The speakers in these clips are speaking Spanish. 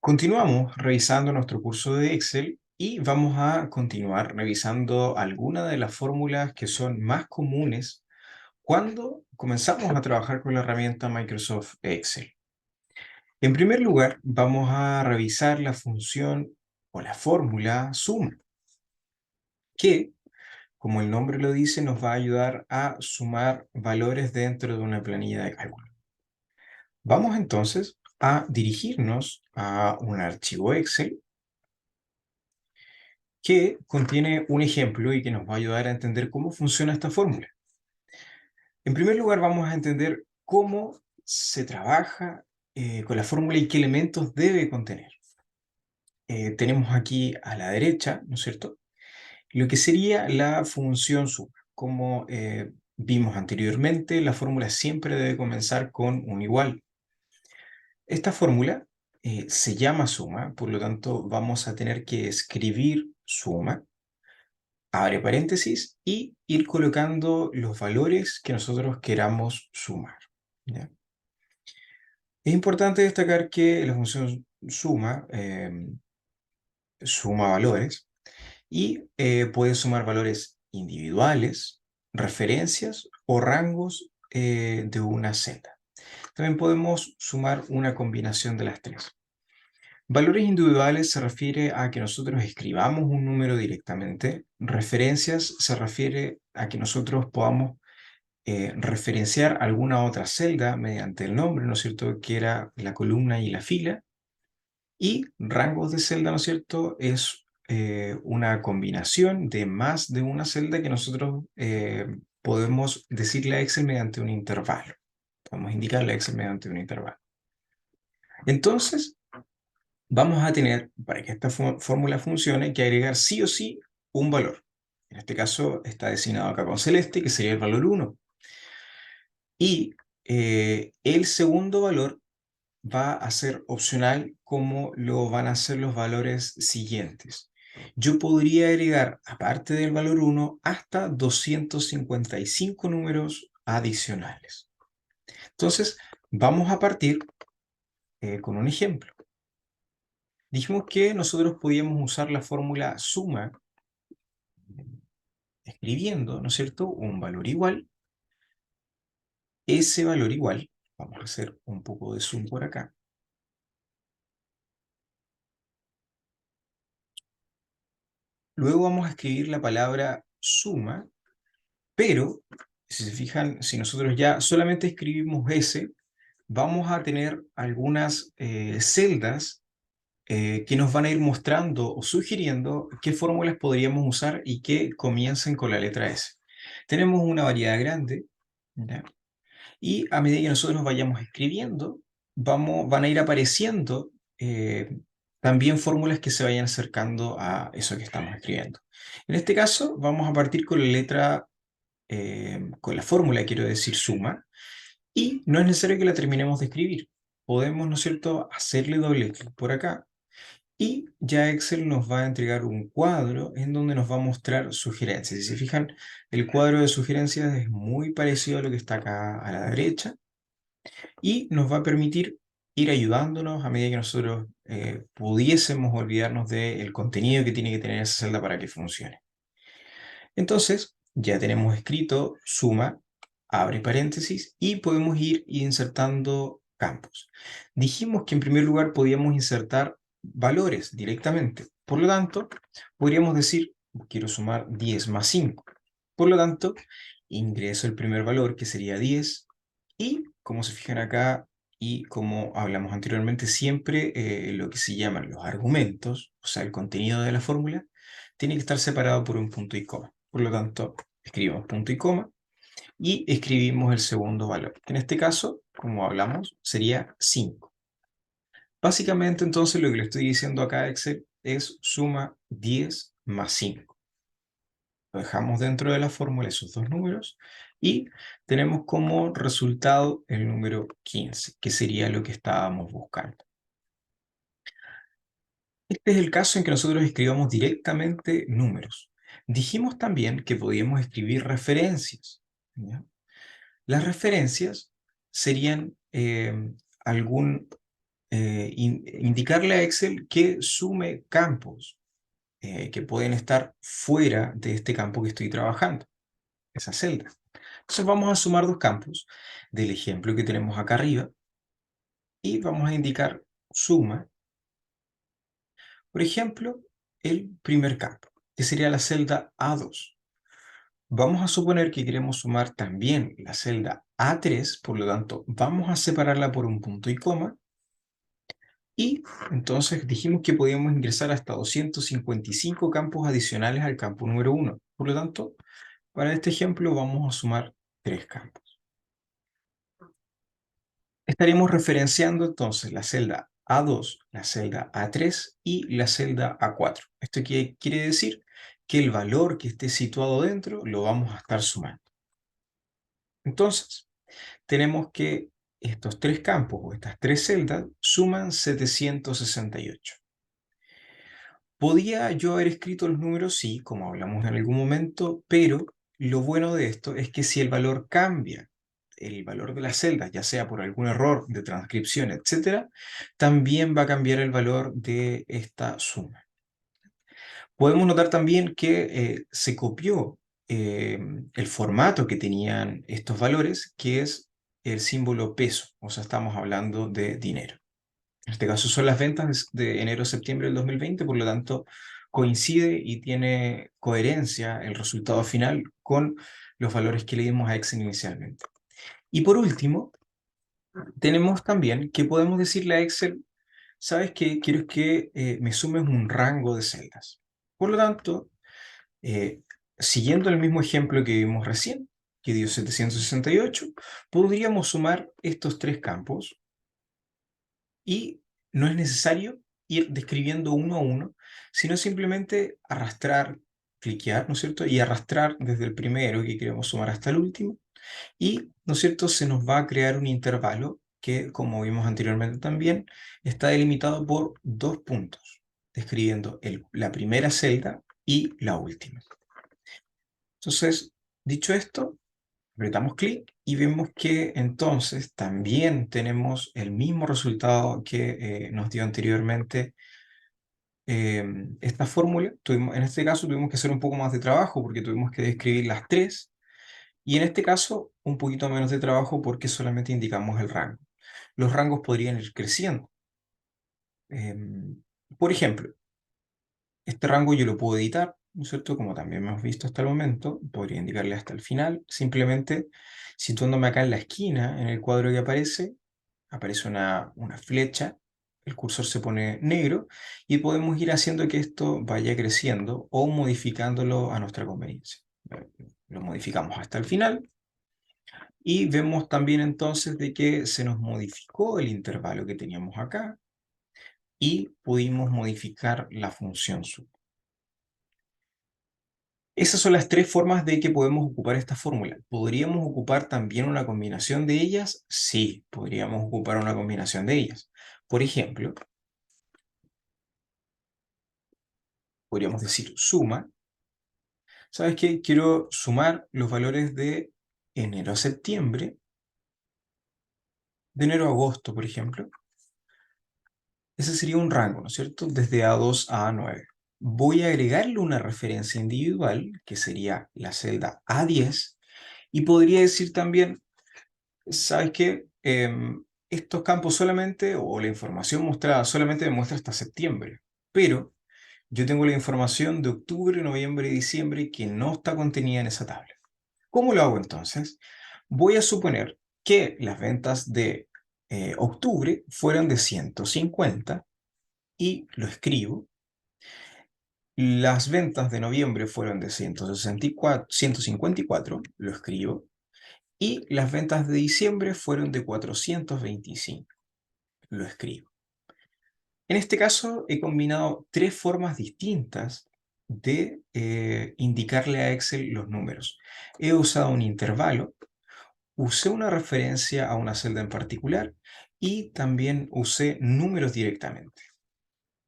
Continuamos revisando nuestro curso de Excel y vamos a continuar revisando algunas de las fórmulas que son más comunes cuando comenzamos a trabajar con la herramienta Microsoft Excel. En primer lugar, vamos a revisar la función o la fórmula suma, que, como el nombre lo dice, nos va a ayudar a sumar valores dentro de una planilla de cálculo. Vamos entonces a dirigirnos a un archivo Excel que contiene un ejemplo y que nos va a ayudar a entender cómo funciona esta fórmula. En primer lugar, vamos a entender cómo se trabaja con la fórmula y qué elementos debe contener. Tenemos aquí a la derecha, ¿no es cierto?, lo que sería la función suma. Como vimos anteriormente, la fórmula siempre debe comenzar con un igual. Esta fórmula se llama suma, por lo tanto vamos a tener que escribir suma, abre paréntesis, y ir colocando los valores que nosotros queramos sumar, ¿ya? Es importante destacar que la función suma suma valores y puede sumar valores individuales, referencias o rangos de una celda. También podemos sumar una combinación de las tres. Valores individuales se refiere a que nosotros escribamos un número directamente. Referencias se refiere a que nosotros podamos referenciar alguna otra celda mediante el nombre, ¿no es cierto?, que era la columna y la fila. Y rangos de celda, ¿no es cierto?, es una combinación de más de una celda que nosotros podemos decirle a Excel mediante un intervalo. Podemos indicarle a Excel mediante un intervalo. Entonces, vamos a tener, para que esta fórmula funcione, que agregar sí o sí un valor. En este caso está designado acá con celeste, que sería el valor 1. Y el segundo valor va a ser opcional, como lo van a ser los valores siguientes. Yo podría agregar, aparte del valor 1, hasta 255 números adicionales. Entonces, vamos a partir con un ejemplo. Dijimos que nosotros podíamos usar la fórmula suma escribiendo, ¿no es cierto?, un valor igual. Ese valor igual, vamos a hacer un poco de zoom por acá. Luego vamos a escribir la palabra suma, pero si se fijan, si nosotros ya solamente escribimos ese, vamos a tener algunas celdas que nos van a ir mostrando o sugiriendo qué fórmulas podríamos usar y que comiencen con la letra S. Tenemos una variedad grande, ¿ya? Y a medida que nosotros vayamos escribiendo, van a ir apareciendo también fórmulas que se vayan acercando a eso que estamos escribiendo. En este caso, vamos a partir con la letra, con la fórmula, quiero decir, suma, y no es necesario que la terminemos de escribir. Podemos, ¿no es cierto?, hacerle doble clic por acá y ya Excel nos va a entregar un cuadro en donde nos va a mostrar sugerencias. Si se fijan, el cuadro de sugerencias es muy parecido a lo que está acá a la derecha y nos va a permitir ir ayudándonos a medida que nosotros pudiésemos olvidarnos del contenido que tiene que tener esa celda para que funcione. Entonces, ya tenemos escrito suma, abre paréntesis, y podemos ir insertando campos. Dijimos que en primer lugar podíamos insertar valores directamente. Por lo tanto, podríamos decir, quiero sumar 10 más 5. Por lo tanto, ingreso el primer valor, que sería 10, y como se fijan acá, y como hablamos anteriormente, siempre lo que se llaman los argumentos, o sea, el contenido de la fórmula, tiene que estar separado por un punto y coma. Por lo tanto, escribimos punto y coma y escribimos el segundo valor, que en este caso, como hablamos, sería 5. Básicamente, entonces, lo que le estoy diciendo acá a Excel es suma 10 más 5. Lo dejamos dentro de la fórmula esos dos números y tenemos como resultado el número 15, que sería lo que estábamos buscando. Este es el caso en que nosotros escribamos directamente números. Dijimos también que podíamos escribir referencias, ¿ya? Las referencias serían algún indicarle a Excel que sume campos que pueden estar fuera de este campo que estoy trabajando, esa celda. Entonces vamos a sumar dos campos del ejemplo que tenemos acá arriba y vamos a indicar suma, por ejemplo, el primer campo, que sería la celda A2. Vamos a suponer que queremos sumar también la celda A3, por lo tanto, vamos a separarla por un punto y coma, y entonces dijimos que podíamos ingresar hasta 255 campos adicionales al campo número 1. Por lo tanto, para este ejemplo vamos a sumar 3 campos. Estaremos referenciando entonces la celda A2, la celda A3 y la celda A4. ¿Esto qué quiere decir? Que el valor que esté situado dentro lo vamos a estar sumando. Entonces, tenemos que estos tres campos o estas tres celdas suman 768. ¿Podía yo haber escrito los números? Sí, como hablamos en algún momento, pero lo bueno de esto es que si el valor cambia, el valor de las celdas, ya sea por algún error de transcripción, etc., también va a cambiar el valor de esta suma. Podemos notar también que se copió el formato que tenían estos valores, que es el símbolo peso, o sea, estamos hablando de dinero. En este caso son las ventas de enero-septiembre del 2020, por lo tanto coincide y tiene coherencia el resultado final con los valores que le dimos a Excel inicialmente. Y por último, tenemos también que podemos decirle a Excel, ¿sabes qué? Quiero que me sumes un rango de celdas. Por lo tanto, eh, siguiendo el mismo ejemplo que vimos recién, que dio 768, podríamos sumar estos tres campos y no es necesario ir describiendo uno a uno, sino simplemente arrastrar, cliquear, ¿no es cierto? Y arrastrar desde el primero que queremos sumar hasta el último. Y, ¿no es cierto?, se nos va a crear un intervalo que, como vimos anteriormente también, está delimitado por dos puntos, describiendo la primera celda y la última. Entonces, dicho esto, apretamos clic y vemos que entonces también tenemos el mismo resultado que nos dio anteriormente esta fórmula. En este caso tuvimos que hacer un poco más de trabajo porque tuvimos que describir las tres, y en este caso un poquito menos de trabajo porque solamente indicamos el rango. Los rangos podrían ir creciendo. Por ejemplo, este rango yo lo puedo editar, ¿no es cierto? Como también hemos visto hasta el momento, podría indicarle hasta el final, simplemente situándome acá en la esquina, en el cuadro que aparece una flecha, el cursor se pone negro, y podemos ir haciendo que esto vaya creciendo o modificándolo a nuestra conveniencia. Lo modificamos hasta el final, y vemos también entonces de que se nos modificó el intervalo que teníamos acá, y pudimos modificar la función sub. Esas son las tres formas de que podemos ocupar esta fórmula. ¿Podríamos ocupar también una combinación de ellas? Sí, podríamos ocupar una combinación de ellas. Por ejemplo, podríamos decir suma. ¿Sabes qué? Quiero sumar los valores de enero a septiembre, de enero a agosto, por ejemplo. Ese sería un rango, ¿no es cierto? Desde A2 a A9. Voy a agregarle una referencia individual, que sería la celda A10, y podría decir también, ¿sabes qué? Estos campos solamente, o la información mostrada solamente me muestra hasta septiembre, pero yo tengo la información de octubre, noviembre y diciembre que no está contenida en esa tabla. ¿Cómo lo hago entonces? Voy a suponer que las ventas de octubre fueron de 150 y lo escribo. Las ventas de noviembre fueron de 154, lo escribo. Y las ventas de diciembre fueron de 425, lo escribo. En este caso he combinado tres formas distintas de indicarle a Excel los números. He usado un intervalo, usé una referencia a una celda en particular y también usé números directamente.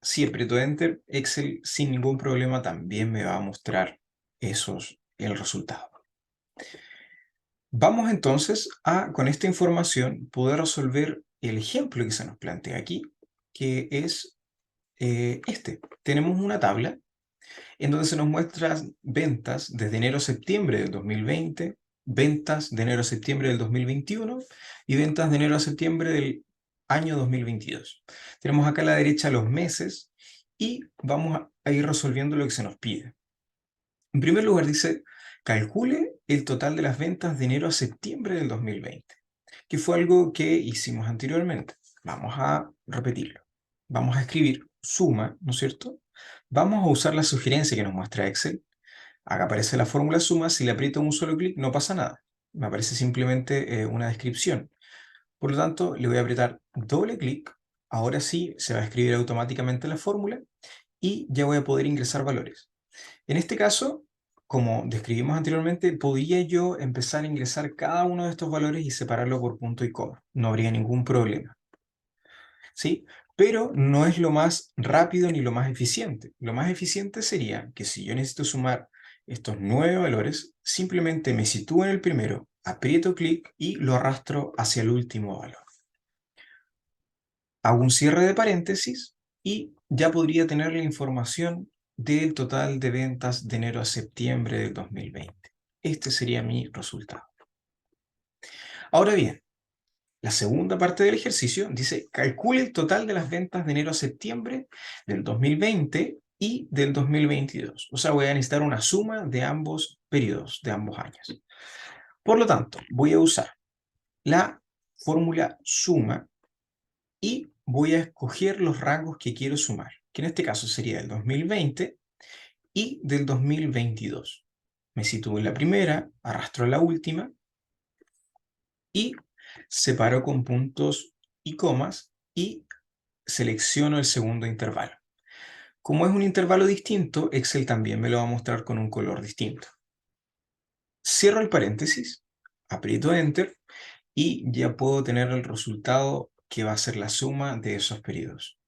Si aprieto Enter, Excel sin ningún problema también me va a mostrar el resultado. Vamos entonces a, con esta información, poder resolver el ejemplo que se nos plantea aquí, que es Tenemos una tabla en donde se nos muestran ventas desde enero a septiembre del 2020, ventas de enero a septiembre del 2021 y ventas de enero a septiembre del año 2022. Tenemos acá a la derecha los meses y vamos a ir resolviendo lo que se nos pide. En primer lugar dice, calcule el total de las ventas de enero a septiembre del 2020, que fue algo que hicimos anteriormente. Vamos a repetirlo. Vamos a escribir suma, ¿no es cierto? Vamos a usar la sugerencia que nos muestra Excel. Acá aparece la fórmula suma. Si le aprieto un solo clic, no pasa nada. Me aparece simplemente una descripción. Por lo tanto, le voy a apretar doble clic. Ahora sí, se va a escribir automáticamente la fórmula y ya voy a poder ingresar valores. En este caso, como describimos anteriormente, podría yo empezar a ingresar cada uno de estos valores y separarlo por punto y coma. No habría ningún problema, ¿sí? Pero no es lo más rápido ni lo más eficiente. Lo más eficiente sería que si yo necesito sumar estos 9 valores, simplemente me sitúo en el primero, aprieto clic y lo arrastro hacia el último valor. Hago un cierre de paréntesis y ya podría tener la información del total de ventas de enero a septiembre del 2020. Este sería mi resultado. Ahora bien, la segunda parte del ejercicio dice, calcule el total de las ventas de enero a septiembre del 2020 y del 2022. O sea, voy a necesitar una suma de ambos periodos, de ambos años. Por lo tanto, voy a usar la fórmula suma y voy a escoger los rangos que quiero sumar, que en este caso sería del 2020 y del 2022. Me sitúo en la primera, arrastro la última y separo con puntos y comas y selecciono el segundo intervalo. Como es un intervalo distinto, Excel también me lo va a mostrar con un color distinto. Cierro el paréntesis, aprieto Enter y ya puedo tener el resultado que va a ser la suma de esos periodos.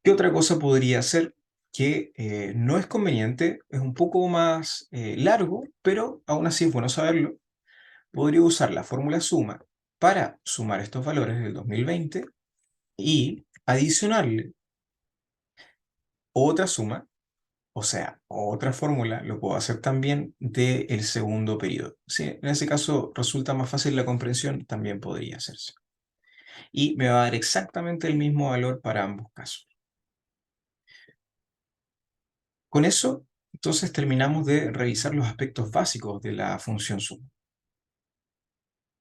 ¿Qué otra cosa podría hacer? Que no es conveniente, es un poco más largo, pero aún así es bueno saberlo. Podría usar la fórmula suma para sumar estos valores del 2020 y adicionarle otra suma, o sea, otra fórmula, lo puedo hacer también del segundo periodo. Si en ese caso resulta más fácil la comprensión, también podría hacerse. Y me va a dar exactamente el mismo valor para ambos casos. Con eso, entonces terminamos de revisar los aspectos básicos de la función suma.